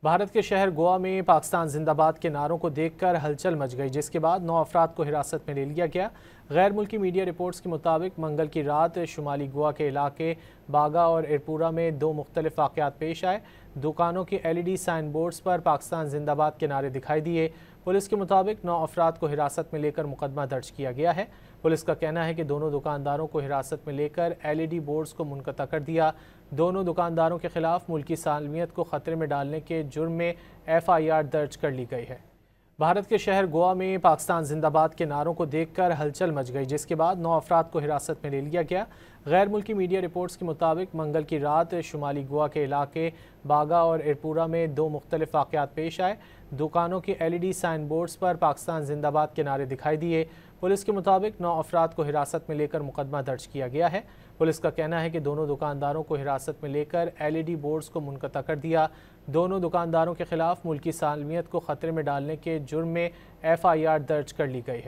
بھارت کے شہر گوا میں پاکستان زندہ باد کے نعروں کو دیکھ کر ہلچل مچ گئی، جس کے بعد 9 افراد کو حراست میں لے لیا گیا۔ غیر ملکی میڈیا رپورٹس کے مطابق منگل کی رات شمالی گوا کے علاقے باگا اور ارپورہ میں 2 مختلف واقعات پیش آئے۔ دکانوں کے LED سائن بورڈز پر پاکستان زندہ باد کے نعرے دکھائی دیے۔ پولیس کے مطابق 9 افراد کو حراست میں لے کر مقدمہ درج کیا گیا ہے۔ پولیس کا کہنا ہے کہ دونوں دکانداروں کو حراست میں لے کر LED بورڈز کو منقطع کر دیا۔ دونوں دکانداروں کے خلاف ملکی سالمیت کو خطرے میں ڈالنے کے جرم میں FIR درج کر لی گئی ہے۔ بھارت کے شہر گوا میں پاکستان زندہ باد کے نعروں کو دیکھ کر ہلچل مچ گئی، جس کے بعد 9 افراد کو حراست میں لے لیا گیا۔ غیر ملکی میڈیا رپورٹس کے مطابق منگل کی رات شمالی گوا کے علاقے باگا اور ارپورہ میں 2 مختلف واقعات پیش آئے۔ دکانوں کے LED سائن بورڈز پر پاکستان زندہ باد کے نعرے دکھائی دیے۔ پولیس کے مطابق 9 افراد کو حراست میں لے کر مقدمہ درج کیا گیا ہے۔ پولیس کا کہنا ہے کہ دونوں دکانداروں کو حراست میں لے کر LED بورڈز کو منقطع کر دیا۔ دونوں دکانداروں کے خلاف ملکی سالمیت کو خطرے میں ڈالنے کے جرم میں FIR درج کر لی گئی ہے۔